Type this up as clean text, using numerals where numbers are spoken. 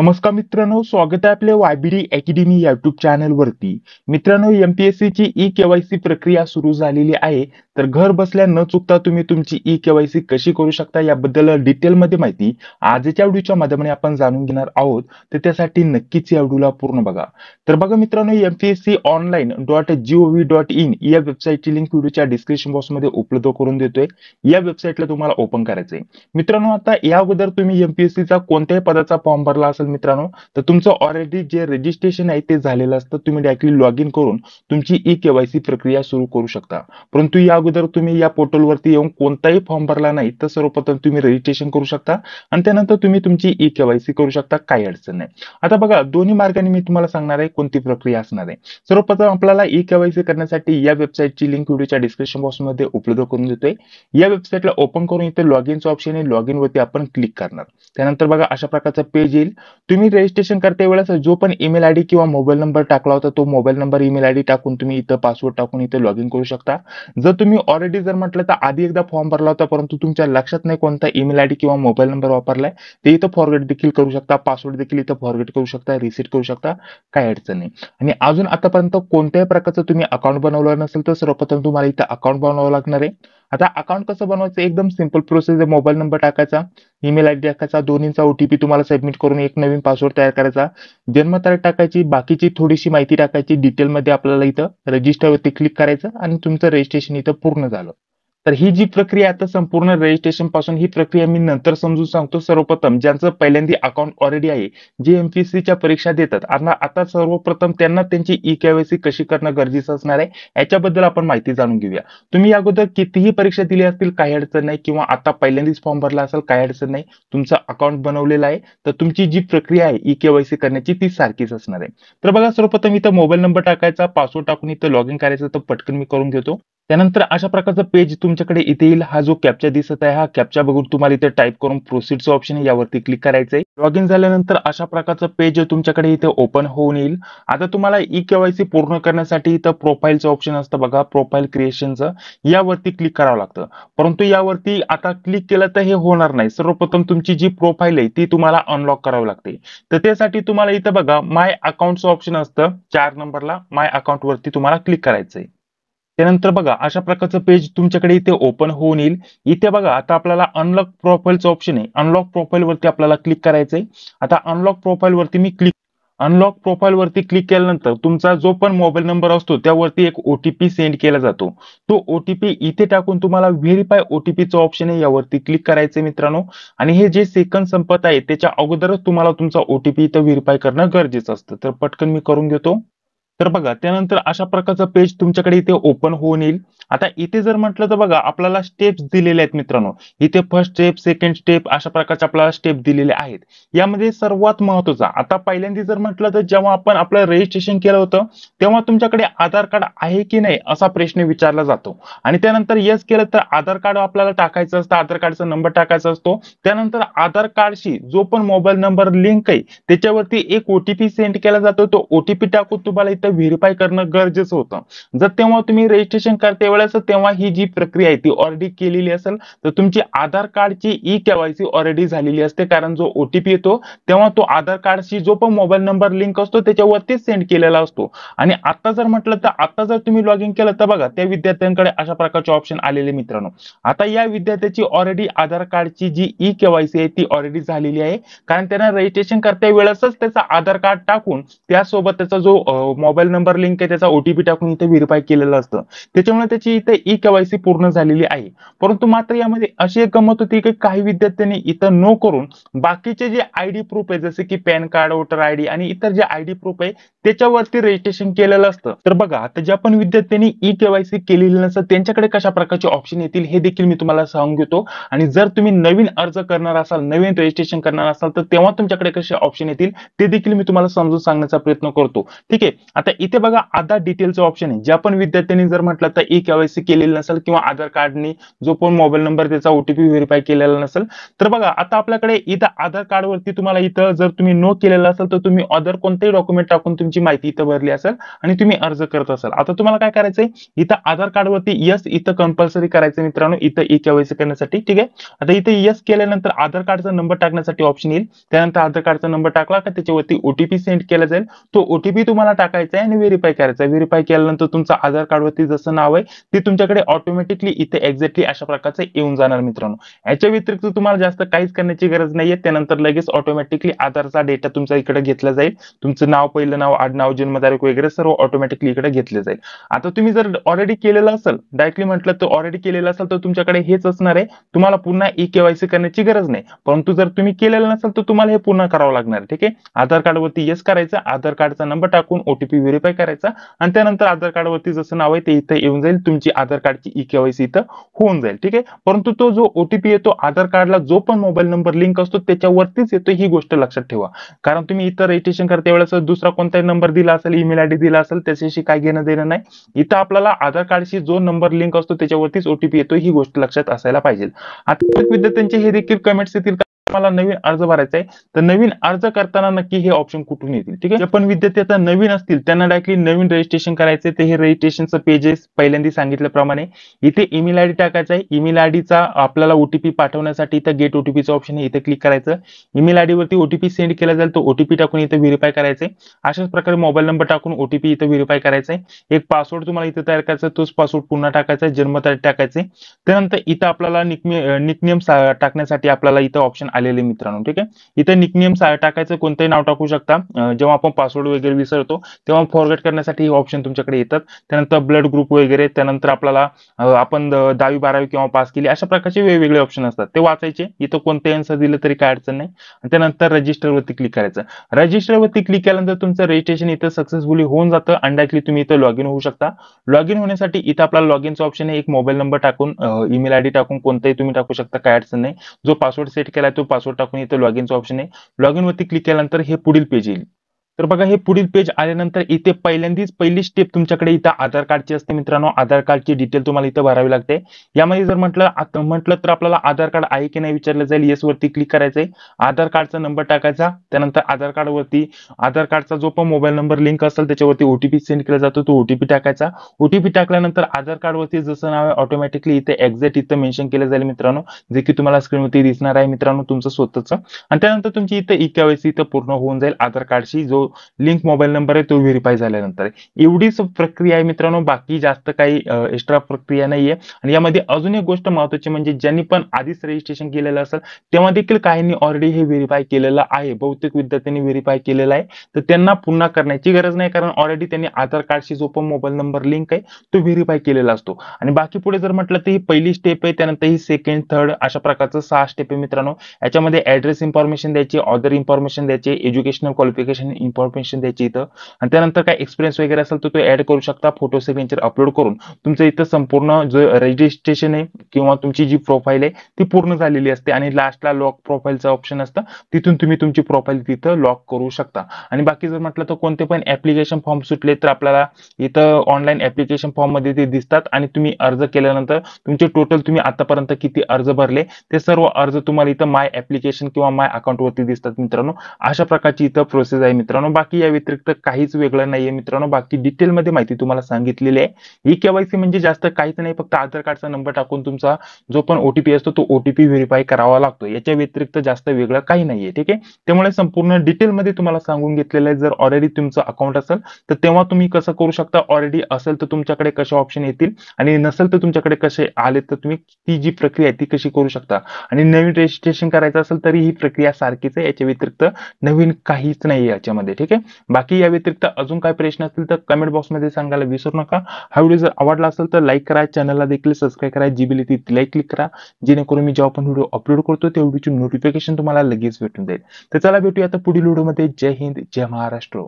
नमस्कार मित्रांनो, स्वागत आहे आपल्या वायबीडी अकॅडमी युट्यूब चॅनल वरती. मित्रांनो, एमपीएससी ची ई केवायसी प्रक्रिया सुरू झालेली आहे. तर घर बसल्या न चुकता तुम्ही तुमची ई केवायसी कशी करू शकता याबद्दल डिटेल मध्ये माहिती आजच्या व्हिडिओच्या माध्यमाने आपण जाणून घेणार आहोत. तर त्यासाठी नक्कीच या व्हिडिओला पूर्ण बघा. तर बघा मित्रांनो, mpsconline.gov.in या वेबसाईटची लिंक व्हिडिओच्या डिस्क्रिप्शन बॉक्स मध्ये उपलब्ध करून देतोय. या वेबसाईटला तुम्हाला ओपन करायचंय. मित्रांनो, आता या अगोदर तुम्ही एमपीएससी चा कोणत्याही पदाचा फॉर्म भरला असेल मित्रांनो, तर तुमचं ऑलरेडी जे रजिस्ट्रेशन आहे ते झालेलं असतं. तुम्ही डायरेक्टली लॉग इन करून तुमची ई केवायसी प्रक्रिया सुरू करू शकता. परंतु या अगोदर तुम्ही या पोर्टल वरती येऊन कोणताही फॉर्म भरला नाही तर सर्वप्रथम तुम्ही रजिस्ट्रेशन करू शकता आणि त्यानंतर तुम्ही तुमची ई केवायसी करू शकता. काही अडचण नाही. आता बघा, दोन्ही मार्गाने मी तुम्हाला सांगणार आहे कोणती प्रक्रिया असणार आहे. सर्वप्रथम आपल्याला ई केवायसी करण्यासाठी या वेबसाईटची लिंक व्हिडिओच्या डिस्क्रिप्शन बॉक्स मध्ये उपलब्ध करून देतोय. या वेबसाईटला ओपन करून इथे लॉग इनचं ऑप्शन आहे, लॉग इन वरती आपण क्लिक करणार. त्यानंतर बघा अशा प्रकारचा पेज येईल. तुम्ही रजिस्ट्रेशन करते वेळेस जो पण ईमेल आयडी किंवा मोबाईल नंबर टाकला होता तो मोबाईल नंबर ईमेल आयडी टाकून तुम्ही इथं पासवर्ड टाकून इथे लॉग इन करू शकता. जर तुम्ही ऑलरेडी जर म्हटलं तर आधी एकदा फॉर्म भरला होता परंतु तुमच्या लक्षात नाही कोणता ईमेल आयडी किंवा मोबाईल नंबर वापरलाय ते इथं फॉरगेट देखील करू शकता. पासवर्ड देखील इथं फॉरगेट करू शकता, रिसेट करू शकता. काही अडचण नाही. आणि अजून आतापर्यंत कोणत्याही प्रकारचं तुम्ही अकाउंट बनवलं नसेल तर सर्वप्रथम तुम्हाला इथं अकाउंट बनवावं लागणार आहे. आता अकाउंट कसं बनवायचं, एकदम सिंपल प्रोसेस आहे. मोबाईल नंबर टाकायचा, ईमेल आयडी टाकायचा, दोन्हीचा ओटीपी तुम्हाला सबमिट करून एक नवीन पासवर्ड तयार करायचा, जन्मतारीख टाकायची, बाकीची थोडीशी माहिती टाकायची. डिटेलमध्ये आपल्याला इथं रजिस्टरवरती क्लिक करायचं आणि तुमचं रजिस्ट्रेशन इथं पूर्ण झालं. तर ही जी प्रक्रिया आता संपूर्ण रजिस्ट्रेशन पासून ही प्रक्रिया मी नंतर समजून सांगतो. सर्वप्रथम ज्यांचं पहिल्यांदा अकाउंट ऑलरेडी आहे, जे एमपीएससीच्या परीक्षा देतात, आता सर्वप्रथम त्यांना त्यांची ई केवायसी कशी करणं गरजेचं असणार आहे याच्याबद्दल आपण माहिती जाणून घेऊया. तुम्ही अगोदर कितीही परीक्षा दिली असतील काही अडचण नाही, किंवा आता पहिल्यांदाच फॉर्म भरला असेल काही अडचण नाही. तुमचं अकाउंट बनवलेलं आहे तर तुमची जी प्रक्रिया आहे ई केवायसी करण्याची ती सारखीच असणार आहे. तर बघा, सर्वप्रथम इथं मोबाईल नंबर टाकायचा, पासवर्ड टाकून इथं लॉग इन करायचं. तर पटकन मी करून घेतो. त्यानंतर अशा प्रकारचा पेज तुमच्याकडे इथे येईल. हा जो कॅप्चा दिसत आहे हा कॅप्चा बघून तुम्हाला इथे टाईप करून प्रोसीडचं ऑप्शन आहे यावरती क्लिक करायचंय. लॉग इन झाल्यानंतर अशा प्रकारचं पेज तुमच्याकडे इथे ओपन होऊन येईल. आता तुम्हाला ई केवायसी पूर्ण करण्यासाठी इथं प्रोफाईलचं ऑप्शन असतं बघा, प्रोफाईल क्रिएशनचं, यावरती क्लिक करावं लागतं. परंतु यावरती आता क्लिक केलं तर हे होणार नाही. सर्वप्रथम तुमची जी प्रोफाईल आहे ती तुम्हाला अनलॉक करावी लागते. तर त्यासाठी तुम्हाला इथं बघा माय अकाउंटचं ऑप्शन असतं, 4 नंबरला माय अकाउंट वरती तुम्हाला क्लिक करायचंय. त्यानंतर बघा अशा प्रकारचं पेज तुमच्याकडे इथे ओपन होऊन येईल. इथे बघा आता आपल्याला अनलॉक प्रोफाईलचं ऑप्शन आहे, अनलॉक प्रोफाईल वरती आपल्याला क्लिक करायचंय. आता अनलॉक प्रोफाईल वरती मी क्लिक अनलॉक प्रोफाईल वरती क्लिक केल्यानंतर तुमचा जो पण मोबाईल नंबर असतो त्यावरती एक ओटीपी सेंड केला जातो. तो ओटीपी इथे टाकून तुम्हाला व्हेरीफाय ओटीपीचं ऑप्शन आहे यावरती क्लिक करायचंय मित्रांनो. आणि हे जे सेकंद संपत आहे त्याच्या अगोदरच तुम्हाला तुमचा ओटीपी इथं व्हेरीफाय करणं गरजेचं असतं. तर पटकन मी करून घेतो. तर बघा त्यानंतर अशा प्रकारचं पेज तुमच्याकडे इथे ओपन होऊन येईल. आता इथे जर म्हटलं तर बघा आपल्याला स्टेप्स दिलेले आहेत मित्रांनो. इथे फर्स्ट स्टेप, सेकंड स्टेप अशा प्रकारचे आपल्याला स्टेप दिलेले आहेत. यामध्ये सर्वात महत्त्वाचा, आता पहिल्यांदा जर म्हटलं तर जेव्हा आपण आपलं रजिस्ट्रेशन केलं होतं तेव्हा तुमच्याकडे आधार कार्ड आहे की नाही असा प्रश्न विचारला जातो. आणि त्यानंतर येस केलं तर आधार कार्ड आपल्याला टाकायचं असतं, आधार कार्डचा नंबर टाकायचा असतो. त्यानंतर आधार कार्डशी जो पण मोबाईल नंबर लिंक आहे त्याच्यावरती एक ओटीपी सेंड केला जातो. तो ओटीपी टाकून तुम्हाला इथं व्हेरीफाय करणं गरजेचं होतं. जर तेव्हा तुम्ही रजिस्ट्रेशन करते वेळेस तेव्हा ही जी प्रक्रिया आहे ती ऑलरेडी केलेली असेल तर तुमची आधार कार्डची ई केवायसी ऑलरेडी झालेली असते. कारण जो ओटीपी येतो तेव्हा तो आधार कार्डशी जो पण मोबाईल नंबर लिंक असतो त्याच्यावरतीच सेंड केलेला असतो. आणि आता जर म्हटलं तर आता जर तुम्ही लॉग इन केलं तर बघा त्या विद्यार्थ्यांकडे अशा प्रकारचे ऑप्शन आलेले मित्रांनो. आता या विद्यार्थ्याची ऑलरेडी आधार कार्डची जी ई केवायसी आहे ती ऑलरेडी झालेली आहे. कारण त्यांना रजिस्ट्रेशन करते वेळेसच त्याचा आधार कार्ड टाकून त्यासोबत त्याचा जो मोबाईल नंबर लिंक आहे त्याचा ओटीपी टाकून इथे व्हेरीफाय केलेलं असतं. त्याच्यामुळे त्याची इथे ई केवायसी पूर्ण झालेली आहे. परंतु मात्र यामध्ये अशी एक गंमत होती की काही विद्यार्थ्यांनी इथं नो करून बाकीचे जे आयडी प्रूफ आहे जसे की पॅन कार्ड, वोटर आयडी आणि इतर जे आयडी प्रूफ आहे त्याच्यावरती रजिस्ट्रेशन केलेलं असतं. तर बघा आता ज्या पण विद्यार्थ्यांनी ई केवायसी केलेली नसतं त्यांच्याकडे कशा प्रकारचे ऑप्शन येतील हे देखील मी तुम्हाला सांगून घेतो. आणि जर तुम्ही नवीन अर्ज करणार असाल, नवीन रजिस्ट्रेशन करणार असाल तर तेव्हा तुमच्याकडे कसे ऑप्शन येतील ते देखील मी तुम्हाला समजून सांगण्याचा प्रयत्न करतो. ठीक आहे. आता इथे बघा आधार डिटेलचं ऑप्शन आहे. ज्या पण विद्यार्थ्यांनी जर म्हटलं तर ई-केवायसी केलेलं नसेल किंवा आधार कार्डनी जो पण मोबाईल नंबर त्याचा ओटीपी व्हेरीफाय केलेला नसेल, तर बघा आता आपल्याकडे इथं आधार कार्डवरती तुम्हाला इथं जर तुम्ही नो केलेलं असेल तर तुम्ही अदर कोणतेही डॉक्युमेंट टाकून तुमची माहिती इथं भरली असेल आणि तुम्ही अर्ज करत असाल. आता तुम्हाला काय करायचंय, इथं आधार कार्डवरती येस इथं कंपल्सरी करायचं मित्रांनो, इथं ई-केवायसी करण्यासाठी. ठीक आहे. आता इथे येस केल्यानंतर आधार कार्डचा नंबर टाकण्यासाठी ऑप्शन येईल. त्यानंतर आधार कार्डचा नंबर टाकला का त्याच्यावरती ओटीपी सेंड केला जाईल. तो ओटीपी तुम्हाला टाकायचा आहे आणि व्हेरीफाय करायचा आहे. व्हेरीफाय केल्यानंतर तुमचं आधार कार्डवरती जसं नाव आहे ते तुमच्याकडे ऑटोमॅटिकली इथे एक्झॅक्टली अशा प्रकारचं येऊन जाणार मित्रांनो. याच्या व्यतिरिक्त तुम्हाला जास्त काहीच करण्याची गरज नाहीये. त्यानंतर लगेच ऑटोमॅटिकली आधारचा डेटा तुमचा इकडे घेतला जाईल. तुमचं नाव, पहिलं नाव, आडनाव, जन्मतारीख वगैरे सर्व ऑटोमॅटिकली इकडे घेतले जाईल. आता तुम्ही जर ऑलरेडी केलेलं असेल, डायरेक्टली म्हटलं तर ऑलरेडी केलेलं असेल तर तुमच्याकडे हेच असणार आहे. तुम्हाला पुन्हा ई-केवायसी करण्याची गरज नाही. परंतु जर तुम्ही केलेलं नसेल तर तुम्हाला हे पूर्ण करावं लागणार आहे. ठीक आहे. आधार कार्डवरती येस करायचं, आधार कार्डचा नंबर टाकून ओटीपी व्हेरीफाय करायचा आणि त्यानंतर आधार कार्डवरती जसं नाव आहे ते इथं येऊन जाईल. तुमची आधार कार्डची ई-केवायसी इथं होऊन जाईल. ठीक आहे. परंतु तो जो ओटीपी येतो आधार कार्डला जो पण मोबाईल नंबर लिंक असतो त्याच्यावरतीच येतो, ही गोष्ट लक्षात ठेवा. कारण तुम्ही इथं रजिस्ट्रेशन करते वेळेस दुसरा कोणताही नंबर दिला असेल, ईमेल आयडी दिला असेल, त्याच्याशी काय घेणं देणं नाही. इथं आपल्याला आधार कार्डशी जो नंबर लिंक असतो त्याच्यावरतीच ओटीपी येतो, ही गोष्ट लक्षात असायला पाहिजे. आता विद्यार्थ्यांचे हे देखील कमेंट्स येतील मला नवीन अर्ज भरायचा आहे, तर नवीन अर्ज करताना नक्की हे ऑप्शन कुठून येतील. ठीक आहे. जे पण विद्यार्थी आता नवीन असतील त्यांना डायरेक्टली नवीन रजिस्ट्रेशन करायचे, ते हे रजिस्ट्रेशनचं पेजेस पहिल्यांदा सांगितल्याप्रमाणे इथे ईमेल आयडी टाकायचा आहे. ईमेल आयडीचा आपल्याला ओटीपी पाठवण्यासाठी इथं गेट ओटीपीचं ऑप्शन आहे, इथे क्लिक करायचं. ईमेल आयडी वरती ओटीपी सेंड केला जाईल, तो ओटीपी टाकून इथे व्हेरीफाय करायचंय. अशाच प्रकारे मोबाईल नंबर टाकून ओटीपी इथे व्हेरीफाय करायचंय. एक पासवर्ड तुम्हाला इथे तयार करायचा, तोच पासवर्ड पुन्हा टाकायचा, जन्मतारीख टाकायची. त्यानंतर इथं आपल्याला निकनेम टाकण्यासाठी आपल्याला इथं ऑप्शन आलेले मित्रांनो. ठीक आहे. इथे निकनेम टाकायचं, कोणतंही नाव टाकू शकता. जेव्हा आपण पासवर्ड वगैरे विसरतो तेव्हा फॉरगेट करण्यासाठी हे ऑप्शन तुमच्याकडे येतात. त्यानंतर ब्लड ग्रुप वगैरे, त्यानंतर आपल्याला आपण 10वी 12वी किंवा पास केली, अशा प्रकारचे वेगवेगळे ऑप्शन असतात, ते वाचायचे. इथं कोणतेही आन्सर दिलं तरी काय अडचण नाही. त्यानंतर रजिस्टर वरती क्लिक करायचं. रजिस्टर वरती क्लिक केल्यानंतर तुमचं रजिस्ट्रेशन इथं सक्सेसफुली होऊन जातं आणि डायरेक्टली तुम्ही इथं लॉग इन होऊ शकता. लॉग इन होण्यासाठी इथं आपला लॉग इनचा ऑप्शन आहे. एक मोबाईल नंबर टाकून, ईमेल आयडी टाकून कोणताही तुम्ही टाकू शकता, काय अडचण नाही. जो पासवर्ड सेट केलाय तो पासवर्ड टाकून इथं लॉग इनचा ऑप्शन आहे. लॉग इन वरती क्लिक केल्यानंतर हे पुढील पेज येईल. तर बघा हे पुढील पेज आल्यानंतर इथे पहिल्यांदाच पहिली स्टेप तुमच्याकडे इथं आधार कार्डची असते मित्रांनो. आधार कार्डची डिटेल तुम्हाला इथं भरावी लागते. यामध्ये जर म्हटलं तर आपल्याला आधार कार्ड आहे की नाही विचारलं जाईल. येस वरती क्लिक करायचंय. आधार कार्डचा नंबर टाकायचा. त्यानंतर आधार कार्डवरती आधार कार्डचा जो पण मोबाईल नंबर लिंक असेल त्याच्यावरती ओटीपी सेंड केला जातो, तो ओटीपी टाकायचा. ओटीपी टाकल्यानंतर आधार कार्डवरती जसं नाव आहे ऑटोमॅटिकली इथे एक्झॅक्ट इथं मेन्शन केलं जाईल मित्रांनो, जे की तुम्हाला स्क्रीनवरती दिसणार आहे मित्रांनो तुमचं स्वतःचं. आणि त्यानंतर तुमची इथं ई-केवायसी इथं पूर्ण होऊन जाईल. आधार कार्डशी जो लिंक मोबाईल नंबर आहे तो व्हेरीफाय झाल्यानंतर. एवढीच प्रक्रिया आहे मित्रांनो, बाकी जास्त काही एक्स्ट्रा प्रक्रिया नाहीये. आणि यामध्ये अजून एक गोष्ट महत्त्वाची म्हणजे ज्यांनी पण आधीच रजिस्ट्रेशन केलेलं असेल तेव्हा देखील काहींनी ऑलरेडी हे व्हेरीफाय केलेलं आहे. बहुतेक विद्यार्थ्यांनी व्हेरीफाय केलेलं आहे, तर त्यांना पुन्हा करण्याची गरज नाही, कारण ऑलरेडी त्यांनी आधार कार्डशी जो पण मोबाईल नंबर लिंक आहे तो व्हेरीफाय केलेला असतो. आणि बाकी पुढे जर म्हटलं तर ही पहिली स्टेप आहे, त्यानंतर ही सेकंड, थर्ड अशा प्रकारचं 6 स्टेप आहे मित्रांनो. याच्यामध्ये ऍड्रेस इन्फॉर्मेशन द्यायची, ऑदर इन्फॉर्मेशन द्यायची, एज्युकेशनल क्वालिफिकेशन इन्फॉर्मेशन द्यायची इथं. आणि त्यानंतर काय एक्सपिरियन्स वगैरे असेल तर तो ऍड करू शकता. फोटो सिग्नेचर अपलोड करून तुमचं इथं संपूर्ण जो रजिस्ट्रेशन आहे किंवा तुमची जी प्रोफाईल आहे ती पूर्ण झालेली असते. आणि लास्टला लॉक प्रोफाईलचं ऑप्शन असतं, तिथून तुम्ही तुमची प्रोफाईल तिथं लॉक करू शकता. आणि बाकी जर म्हटलं तर कोणते पण ऍप्लिकेशन फॉर्म सुटले तर आपल्याला इथं ऑनलाईन ऍप्लिकेशन फॉर्म मध्ये ते दिसतात. आणि तुम्ही अर्ज केल्यानंतर तुमचे टोटल तुम्ही आतापर्यंत किती अर्ज भरले ते सर्व अर्ज तुम्हाला इथं माय ऍप्लिकेशन किंवा माय अकाउंट वरती दिसतात मित्रांनो. अशा प्रकारची इथं प्रोसेस आहे मित्रांनो. बाकी या व्यतिरिक्त काहीच वेगळं नाहीये मित्रांनो. बाकी डिटेलमध्ये माहिती तुम्हाला सांगितलेली आहे. ई केवायसी म्हणजे जास्त काहीच नाही, फक्त आधार कार्डचा नंबर टाकून तुमचा जो पण ओटीपी असतो तो ओटीपी व्हेरीफाय करावा लागतो. याच्या व्यतिरिक्त जास्त वेगळं काही नाहीये. ठीक आहे. त्यामुळे संपूर्ण डिटेलमध्ये तुम्हाला सांगून घेतलेलं आहे. जर ऑलरेडी तुमचं अकाउंट असेल तर तेव्हा तुम्ही कसं करू शकता, ऑलरेडी असेल तर तुमच्याकडे कसे ऑप्शन येतील आणि नसेल तर तुमच्याकडे कसे आले तर तुम्ही ती जी प्रक्रिया आहे ती कशी करू शकता. आणि नवीन रजिस्ट्रेशन करायचं असेल तरी ही प्रक्रिया सारखीच आहे. याच्या व्यतिरिक्त नवीन काहीच नाही याच्यामध्ये. ठीक आहे. बाकी या व्यतिरिक्त अजून काय प्रश्न असतील तर कमेंट बॉक्समध्ये सांगायला विसरू नका. हा व्हिडिओ जर आवडला असेल तर लाईक करा, चॅनलला देखील सबस्क्राईब करा, जी लाईक क्लिक करा, जेणेकरून मी जेव्हा पण व्हिडिओ अपलोड करतो त्या व्हिडिओची नोटिफिकेशन तुम्हाला लगेच भेटून जाईल. तर चला भेटूया आता पुढील व्हिडिओमध्ये. जय हिंद, जय महाराष्ट्र.